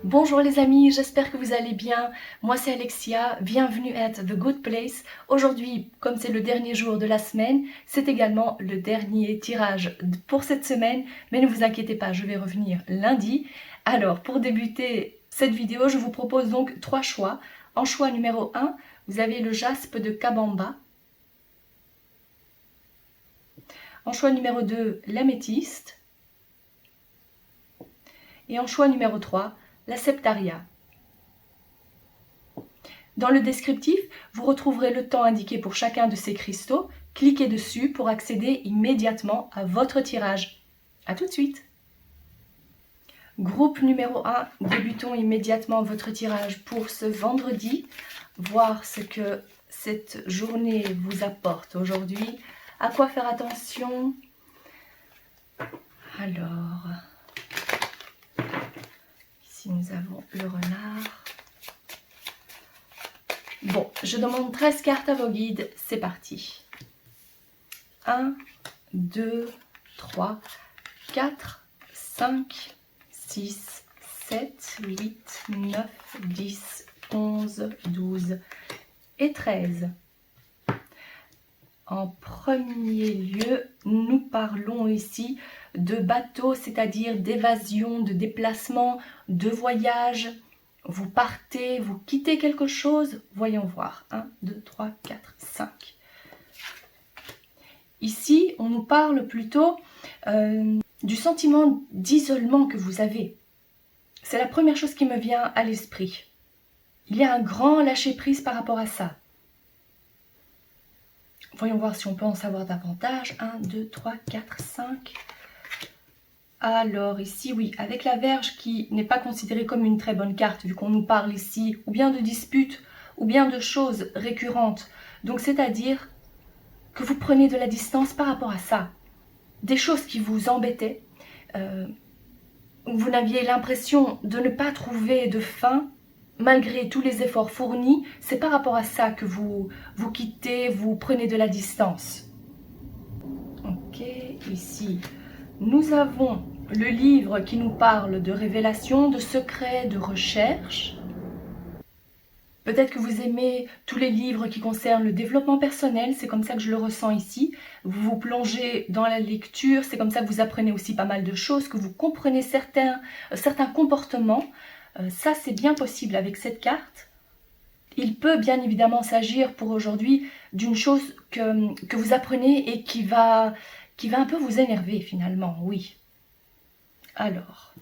Bonjour les amis, j'espère que vous allez bien. Moi c'est Alexia, bienvenue à The Good Place. Aujourd'hui, comme c'est le dernier jour de la semaine, c'est également le dernier tirage pour cette semaine. Mais ne vous inquiétez pas, je vais revenir lundi. Alors pour débuter cette vidéo, je vous propose donc 3 choix. En choix numéro 1, vous avez le jaspe de Kabamba. En choix numéro 2, l'améthyste. Et en choix numéro 3, la septaria. Dans le descriptif, vous retrouverez le temps indiqué pour chacun de ces cristaux. Cliquez dessus pour accéder immédiatement à votre tirage. A tout de suite! Groupe numéro 1, débutons immédiatement votre tirage pour ce vendredi. Voir ce que cette journée vous apporte aujourd'hui. À quoi faire attention? Alors, ici nous avons le renard. Bon, je demande 13 cartes à vos guides, c'est parti. 1, 2, 3, 4, 5, 6, 7, 8, 9, 10, 11, 12 et 13. En premier lieu, nous parlons ici de bateau, c'est-à-dire d'évasion, de déplacement, de voyage. Vous partez, vous quittez quelque chose. Voyons voir. 1, 2, 3, 4, 5. Ici, on nous parle plutôt du sentiment d'isolement que vous avez. C'est la première chose qui me vient à l'esprit. Il y a un grand lâcher-prise par rapport à ça. Voyons voir si on peut en savoir davantage. 1, 2, 3, 4, 5. Alors ici, oui, avec la Vierge qui n'est pas considérée comme une très bonne carte, vu qu'on nous parle ici ou bien de disputes, ou bien de choses récurrentes. Donc c'est-à-dire que vous prenez de la distance par rapport à ça. Des choses qui vous embêtaient, vous n'aviez l'impression de ne pas trouver de fin, malgré tous les efforts fournis, c'est par rapport à ça que vous quittez, vous prenez de la distance. Ok, ici, nous avons le livre qui nous parle de révélation, de secrets, de recherche. Peut-être que vous aimez tous les livres qui concernent le développement personnel, c'est comme ça que je le ressens ici. Vous vous plongez dans la lecture, c'est comme ça que vous apprenez aussi pas mal de choses, que vous comprenez certains comportements. Ça, c'est bien possible avec cette carte. Il peut bien évidemment s'agir pour aujourd'hui d'une chose que vous apprenez et qui va un peu vous énerver finalement, oui. Alors,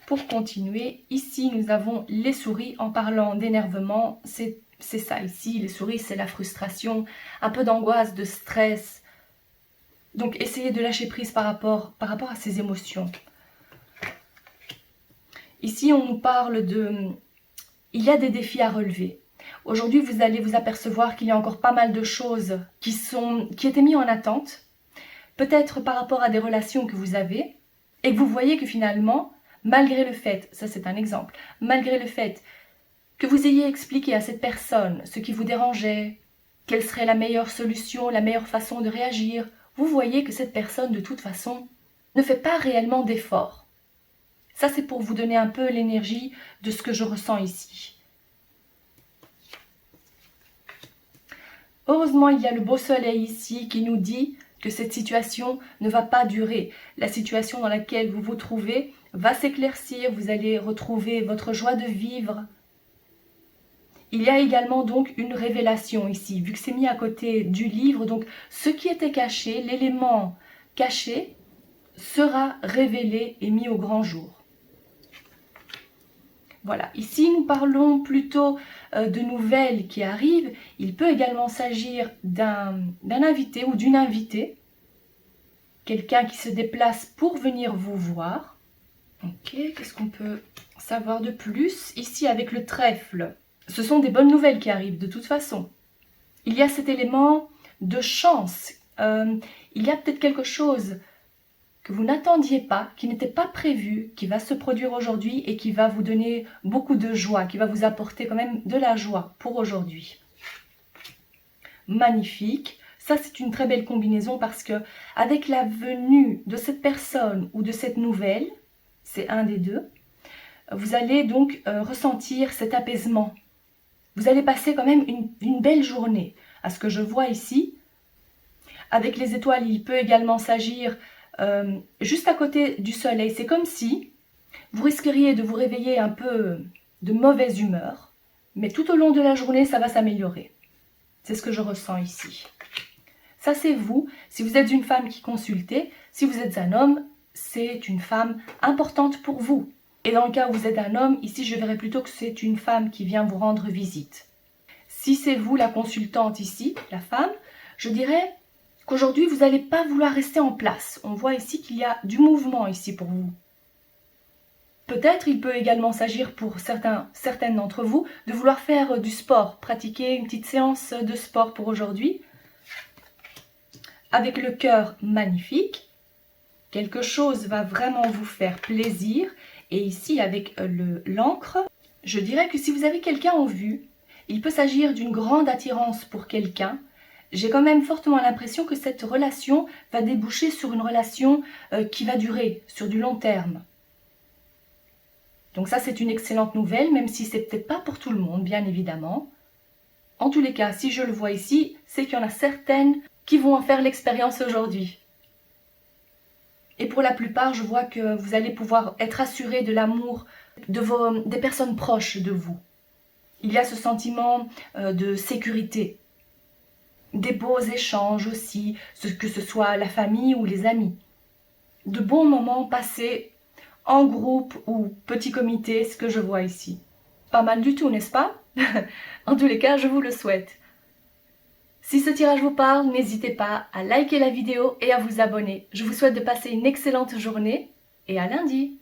pour continuer, ici nous avons les souris. En parlant d'énervement, c'est ça ici, les souris c'est la frustration, un peu d'angoisse, de stress. Donc essayez de lâcher prise par rapport à ces émotions. Ici on nous parle il y a des défis à relever. Aujourd'hui vous allez vous apercevoir qu'il y a encore pas mal de choses qui étaient mises en attente. Peut-être par rapport à des relations que vous avez, et que vous voyez que finalement, malgré le fait, ça c'est un exemple, malgré le fait que vous ayez expliqué à cette personne ce qui vous dérangeait, quelle serait la meilleure solution, la meilleure façon de réagir, vous voyez que cette personne de toute façon ne fait pas réellement d'efforts. Ça c'est pour vous donner un peu l'énergie de ce que je ressens ici. Heureusement, il y a le beau soleil ici qui nous dit que cette situation ne va pas durer. La situation dans laquelle vous vous trouvez va s'éclaircir, vous allez retrouver votre joie de vivre. Il y a également donc une révélation ici, vu que c'est mis à côté du livre. Donc ce qui était caché, l'élément caché, sera révélé et mis au grand jour. Voilà, ici nous parlons plutôt de nouvelles qui arrivent. Il peut également s'agir d'un invité ou d'une invitée. Quelqu'un qui se déplace pour venir vous voir. Ok, qu'est-ce qu'on peut savoir de plus? Ici avec le trèfle, ce sont des bonnes nouvelles qui arrivent de toute façon. Il y a cet élément de chance. Il y a peut-être quelque chose que vous n'attendiez pas, qui n'était pas prévu, qui va se produire aujourd'hui et qui va vous donner beaucoup de joie, qui va vous apporter quand même de la joie pour aujourd'hui. Magnifique. Ça, c'est une très belle combinaison parce que avec la venue de cette personne ou de cette nouvelle, c'est un des deux, vous allez donc ressentir cet apaisement. Vous allez passer quand même une belle journée. À ce que je vois ici, avec les étoiles, il peut également s'agir juste à côté du soleil. C'est comme si vous risqueriez de vous réveiller un peu de mauvaise humeur, mais tout au long de la journée, ça va s'améliorer. C'est ce que je ressens ici. Ça, c'est vous. Si vous êtes une femme qui consultez, si vous êtes un homme, c'est une femme importante pour vous. Et dans le cas où vous êtes un homme, ici, je verrais plutôt que c'est une femme qui vient vous rendre visite. Si c'est vous, la consultante ici, la femme, je dirais qu'aujourd'hui, vous n'allez pas vouloir rester en place. On voit ici qu'il y a du mouvement ici pour vous. Peut-être il peut également s'agir pour certaines d'entre vous de vouloir faire du sport, pratiquer une petite séance de sport pour aujourd'hui. Avec le cœur magnifique, quelque chose va vraiment vous faire plaisir. Et ici, avec l'encre, je dirais que si vous avez quelqu'un en vue, il peut s'agir d'une grande attirance pour quelqu'un. J'ai quand même fortement l'impression que cette relation va déboucher sur une relation qui va durer, sur du long terme. Donc ça, c'est une excellente nouvelle, même si c'est peut-être pas pour tout le monde, bien évidemment. En tous les cas, si je le vois ici, c'est qu'il y en a certaines qui vont en faire l'expérience aujourd'hui. Et pour la plupart, je vois que vous allez pouvoir être assuré de l'amour des personnes proches de vous. Il y a ce sentiment de sécurité. Des beaux échanges aussi, que ce soit la famille ou les amis. De bons moments passés en groupe ou petit comité, ce que je vois ici. Pas mal du tout, n'est-ce pas? En tous les cas, je vous le souhaite. Si ce tirage vous parle, n'hésitez pas à liker la vidéo et à vous abonner. Je vous souhaite de passer une excellente journée et à lundi.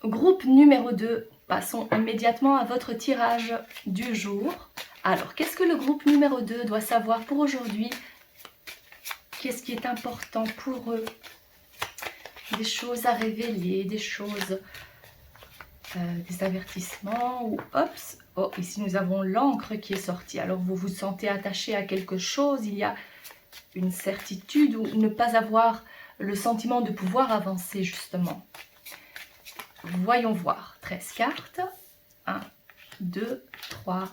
Groupe numéro 2, passons immédiatement à votre tirage du jour. Alors, qu'est-ce que le groupe numéro 2 doit savoir pour aujourd'hui? Qu'est-ce qui est important pour eux? Des choses à révéler, des choses, des avertissements ou hops. Oh, ici nous avons l'encre qui est sortie. Alors vous vous sentez attaché à quelque chose, il y a une certitude ou ne pas avoir le sentiment de pouvoir avancer justement. Voyons voir. 13 cartes. 1, 2, 3,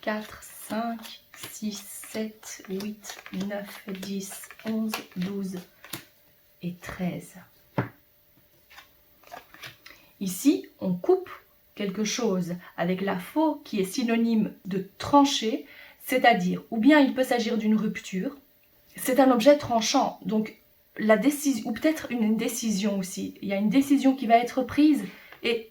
4, 5, 6, 7, 8, 9, 10, 11, 12 et 13. Ici, on coupe quelque chose avec la faux qui est synonyme de trancher, c'est-à-dire, ou bien il peut s'agir d'une rupture, c'est un objet tranchant, donc la décision, ou peut-être une décision aussi, il y a une décision qui va être prise et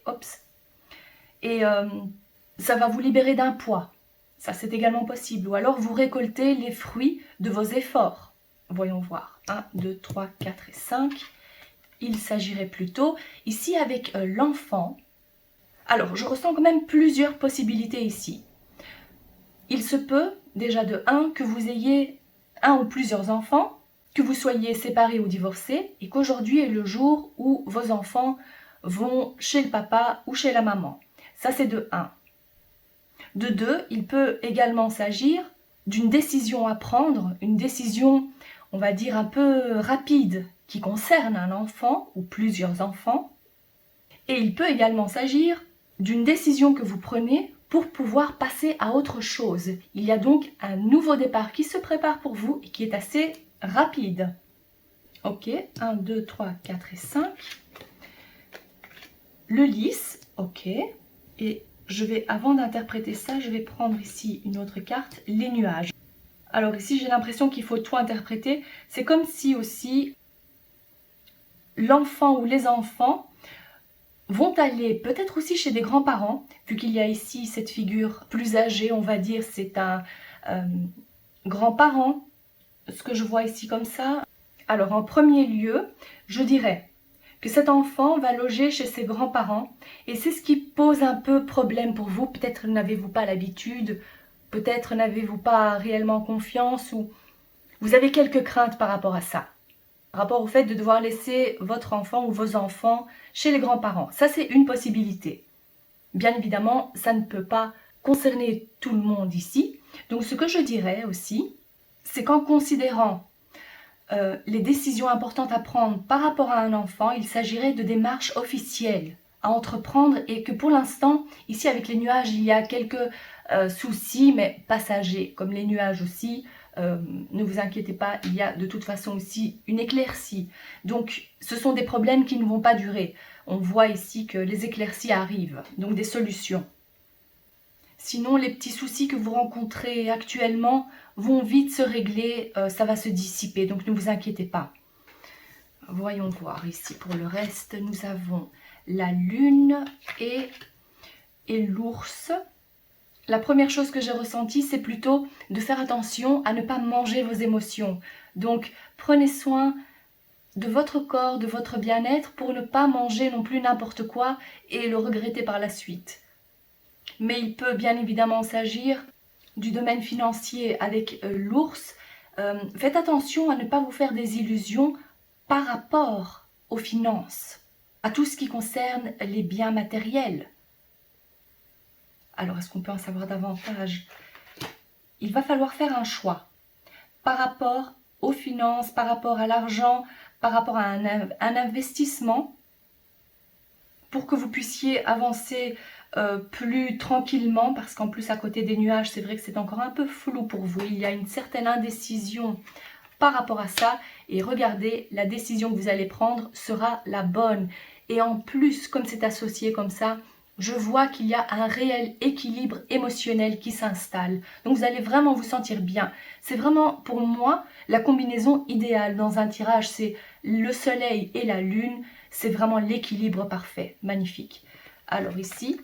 ça va vous libérer d'un poids, ça c'est également possible, ou alors vous récoltez les fruits de vos efforts. Voyons voir, 1, 2, 3, 4 et 5. Il s'agirait plutôt, ici avec l'enfant, alors je ressens quand même plusieurs possibilités ici. Il se peut déjà de 1 que vous ayez un ou plusieurs enfants, que vous soyez séparés ou divorcés et qu'aujourd'hui est le jour où vos enfants vont chez le papa ou chez la maman. Ça c'est de 1. De 2, il peut également s'agir d'une décision à prendre, une décision, on va dire, un peu rapide, qui concerne un enfant ou plusieurs enfants. Et il peut également s'agir d'une décision que vous prenez pour pouvoir passer à autre chose. Il y a donc un nouveau départ qui se prépare pour vous et qui est assez rapide. Ok, 1, 2, 3, 4 et 5. Le lys, ok. Et je vais, avant d'interpréter ça, je vais prendre ici une autre carte, les nuages. Alors ici, j'ai l'impression qu'il faut tout interpréter. C'est comme si aussi l'enfant ou les enfants vont aller peut-être aussi chez des grands-parents, vu qu'il y a ici cette figure plus âgée, on va dire, c'est un grand-parent, ce que je vois ici comme ça. Alors en premier lieu, je dirais que cet enfant va loger chez ses grands-parents et c'est ce qui pose un peu problème pour vous. Peut-être n'avez-vous pas l'habitude, peut-être n'avez-vous pas réellement confiance ou vous avez quelques craintes par rapport à ça. Par rapport au fait de devoir laisser votre enfant ou vos enfants chez les grands-parents. Ça, c'est une possibilité. Bien évidemment, ça ne peut pas concerner tout le monde ici. Donc, ce que je dirais aussi, c'est qu'en considérant les décisions importantes à prendre par rapport à un enfant, il s'agirait de démarches officielles à entreprendre et que pour l'instant, ici avec les nuages, il y a quelques soucis, mais passagers, comme les nuages aussi. Ne vous inquiétez pas, il y a de toute façon aussi une éclaircie. Donc, ce sont des problèmes qui ne vont pas durer. On voit ici que les éclaircies arrivent, donc des solutions. Sinon, les petits soucis que vous rencontrez actuellement vont vite se régler, ça va se dissiper, donc ne vous inquiétez pas. Voyons voir ici pour le reste, nous avons la lune et l'ours. La première chose que j'ai ressentie, c'est plutôt de faire attention à ne pas manger vos émotions. Donc, prenez soin de votre corps, de votre bien-être pour ne pas manger non plus n'importe quoi et le regretter par la suite. Mais il peut bien évidemment s'agir du domaine financier avec l'ours. Faites attention à ne pas vous faire des illusions par rapport aux finances, à tout ce qui concerne les biens matériels. Alors, est-ce qu'on peut en savoir davantage? Il va falloir faire un choix par rapport aux finances, par rapport à l'argent, par rapport à un investissement pour que vous puissiez avancer plus tranquillement, parce qu'en plus à côté des nuages, c'est vrai que c'est encore un peu flou pour vous. Il y a une certaine indécision par rapport à ça et regardez, la décision que vous allez prendre sera la bonne. Et en plus, comme c'est associé comme ça, je vois qu'il y a un réel équilibre émotionnel qui s'installe. Donc vous allez vraiment vous sentir bien. C'est vraiment pour moi la combinaison idéale dans un tirage. C'est le soleil et la lune. C'est vraiment l'équilibre parfait. Magnifique. Alors ici,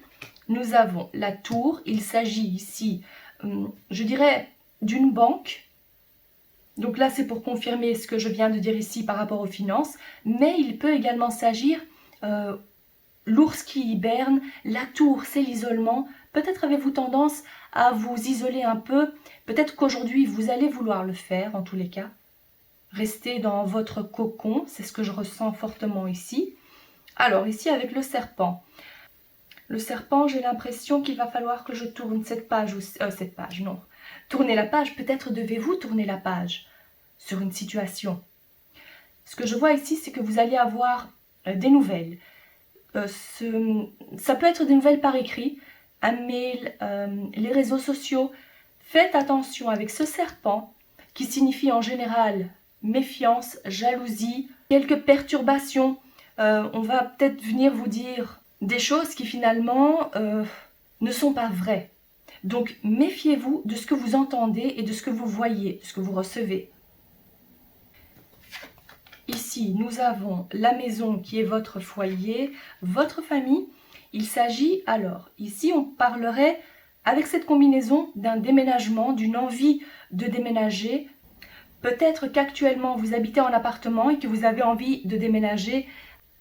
nous avons la tour. Il s'agit ici, je dirais, d'une banque. Donc là, c'est pour confirmer ce que je viens de dire ici par rapport aux finances. Mais il peut également s'agir l'ours qui hiberne, la tour, c'est l'isolement. Peut-être avez-vous tendance à vous isoler un peu. Peut-être qu'aujourd'hui, vous allez vouloir le faire, en tous les cas. Restez dans votre cocon, c'est ce que je ressens fortement ici. Alors, ici, avec le serpent. Le serpent, j'ai l'impression qu'il va falloir que je tourne cette page, non. Tournez la page, peut-être devez-vous tourner la page sur une situation. Ce que je vois ici, c'est que vous allez avoir des nouvelles. Ça peut être des nouvelles par écrit, un mail, les réseaux sociaux. Faites attention avec ce serpent qui signifie en général méfiance, jalousie, quelques perturbations. On va peut-être venir vous dire des choses qui finalement ne sont pas vraies. Donc méfiez-vous de ce que vous entendez et de ce que vous voyez, de ce que vous recevez. Ici, nous avons la maison qui est votre foyer, votre famille. Il s'agit alors, ici on parlerait avec cette combinaison d'un déménagement, d'une envie de déménager. Peut-être qu'actuellement vous habitez en appartement et que vous avez envie de déménager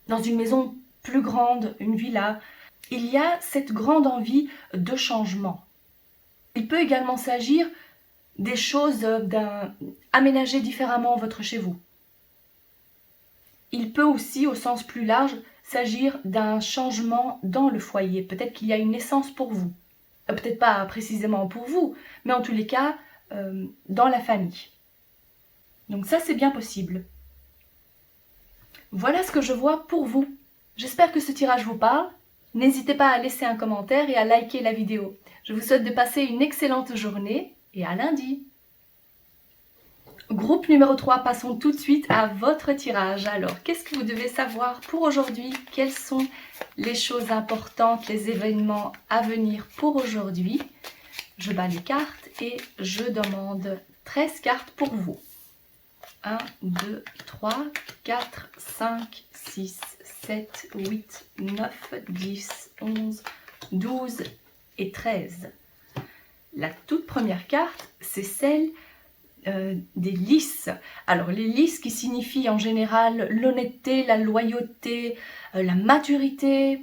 dans une maison plus grande, une villa. Il y a cette grande envie de changement. Il peut également s'agir des choses d'aménager différemment votre chez vous. Il peut aussi, au sens plus large, s'agir d'un changement dans le foyer. Peut-être qu'il y a une naissance pour vous. Peut-être pas précisément pour vous, mais en tous les cas, dans la famille. Donc ça, c'est bien possible. Voilà ce que je vois pour vous. J'espère que ce tirage vous parle. N'hésitez pas à laisser un commentaire et à liker la vidéo. Je vous souhaite de passer une excellente journée et à lundi. Groupe numéro 3, passons tout de suite à votre tirage. Alors, qu'est-ce que vous devez savoir pour aujourd'hui? Quelles sont les choses importantes, les événements à venir pour aujourd'hui? Je bats les cartes et je demande 13 cartes pour vous. 1, 2, 3, 4, 5, 6, 7, 8, 9, 10, 11, 12 et 13. La toute première carte, c'est celle des lys. Alors les lys qui signifient en général l'honnêteté, la loyauté, la maturité.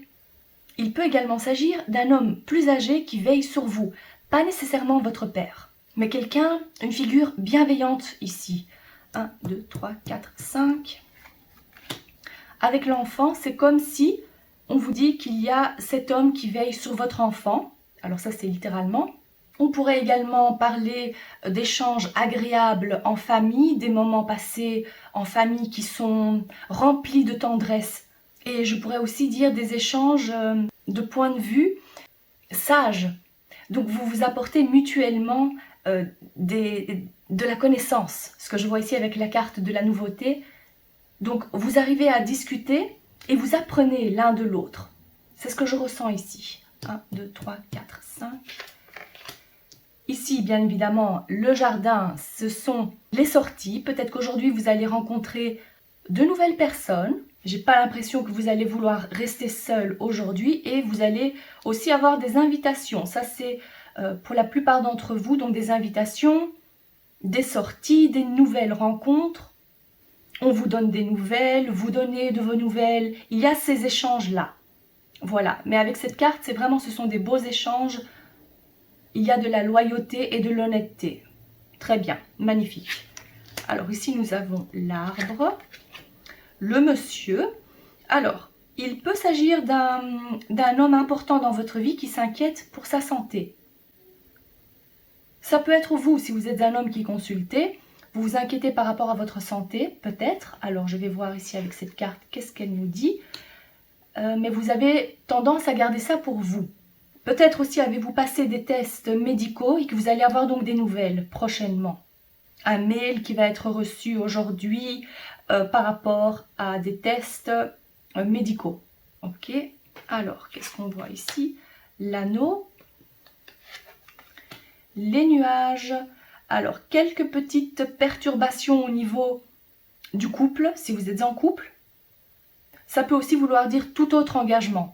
Il peut également s'agir d'un homme plus âgé qui veille sur vous, pas nécessairement votre père, mais quelqu'un, une figure bienveillante ici. 1, 2, 3, 4, 5. Avec l'enfant, c'est comme si on vous dit qu'il y a cet homme qui veille sur votre enfant. Alors ça, c'est littéralement. On pourrait également parler d'échanges agréables en famille, des moments passés en famille qui sont remplis de tendresse et je pourrais aussi dire des échanges de points de vue sages. Donc vous vous apportez mutuellement de la connaissance, ce que je vois ici avec la carte de la nouveauté. Donc vous arrivez à discuter et vous apprenez l'un de l'autre. C'est ce que je ressens ici. 1, 2, 3, 4, 5. Ici, bien évidemment, le jardin, ce sont les sorties. Peut-être qu'aujourd'hui, vous allez rencontrer de nouvelles personnes. J'ai pas l'impression que vous allez vouloir rester seul aujourd'hui et vous allez aussi avoir des invitations. Ça, c'est pour la plupart d'entre vous, donc des invitations, des sorties, des nouvelles rencontres. On vous donne des nouvelles, vous donnez de vos nouvelles. Il y a ces échanges-là. Voilà. Mais avec cette carte, c'est vraiment, ce sont des beaux échanges. Il y a de la loyauté et de l'honnêteté. Très bien, magnifique. Alors ici, nous avons l'arbre, le monsieur. Alors, il peut s'agir d'un homme important dans votre vie qui s'inquiète pour sa santé. Ça peut être vous, si vous êtes un homme qui consultez, vous vous inquiétez par rapport à votre santé, peut-être. Alors, je vais voir ici avec cette carte, qu'est-ce qu'elle nous dit. Mais vous avez tendance à garder ça pour vous. Peut-être aussi avez-vous passé des tests médicaux et que vous allez avoir donc des nouvelles prochainement. Un mail qui va être reçu aujourd'hui par rapport à des tests médicaux. Ok. Alors, qu'est-ce qu'on voit ici? L'anneau. Les nuages. Alors, quelques petites perturbations au niveau du couple, si vous êtes en couple. Ça peut aussi vouloir dire tout autre engagement.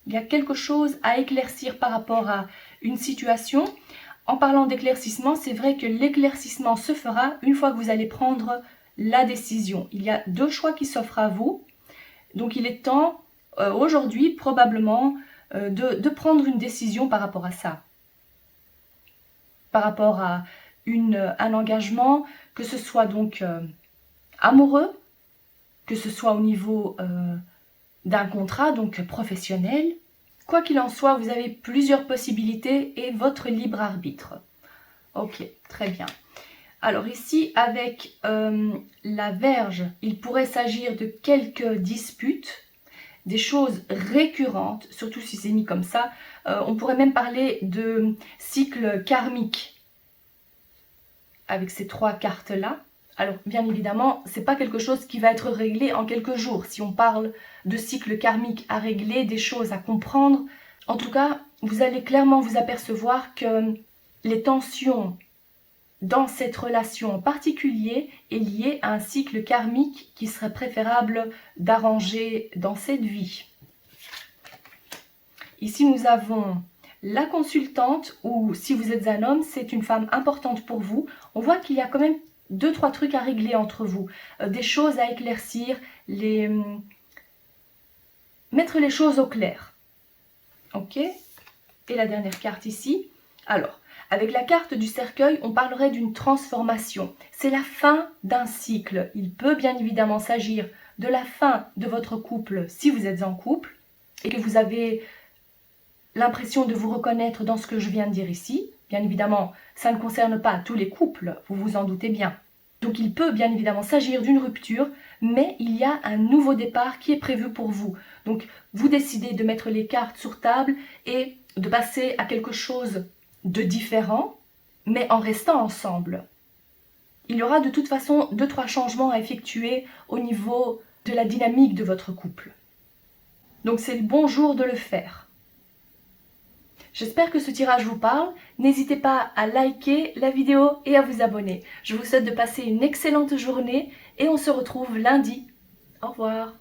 Il y a quelque chose à éclaircir par rapport à une situation. En parlant d'éclaircissement, c'est vrai que l'éclaircissement se fera une fois que vous allez prendre la décision. Il y a deux choix qui s'offrent à vous. Donc il est temps, aujourd'hui, probablement, de prendre une décision par rapport à ça. Par rapport à un engagement, que ce soit donc amoureux, que ce soit au niveau d'un contrat, donc professionnel. Quoi qu'il en soit, vous avez plusieurs possibilités et votre libre arbitre. Ok, très bien. Alors ici, avec la Vierge, il pourrait s'agir de quelques disputes, des choses récurrentes, surtout si c'est mis comme ça. On pourrait même parler de cycle karmique avec ces trois cartes-là. Alors, bien évidemment, ce n'est pas quelque chose qui va être réglé en quelques jours. Si on parle de cycle karmique à régler, des choses à comprendre, en tout cas, vous allez clairement vous apercevoir que les tensions dans cette relation en particulier est liée à un cycle karmique qui serait préférable d'arranger dans cette vie. Ici, nous avons la consultante, ou si vous êtes un homme, c'est une femme importante pour vous. On voit qu'il y a quand même 2-3 trucs à régler entre vous, des choses à éclaircir, mettre les choses au clair. Ok. Et la dernière carte ici. Alors, avec la carte du cercueil, on parlerait d'une transformation. C'est la fin d'un cycle. Il peut bien évidemment s'agir de la fin de votre couple si vous êtes en couple et que vous avez l'impression de vous reconnaître dans ce que je viens de dire ici. Bien évidemment, ça ne concerne pas tous les couples, vous vous en doutez bien. Donc il peut bien évidemment s'agir d'une rupture, mais il y a un nouveau départ qui est prévu pour vous. Donc vous décidez de mettre les cartes sur table et de passer à quelque chose de différent, mais en restant ensemble. Il y aura de toute façon 2-3 changements à effectuer au niveau de la dynamique de votre couple. Donc c'est le bon jour de le faire. J'espère que ce tirage vous parle. N'hésitez pas à liker la vidéo et à vous abonner. Je vous souhaite de passer une excellente journée et on se retrouve lundi. Au revoir.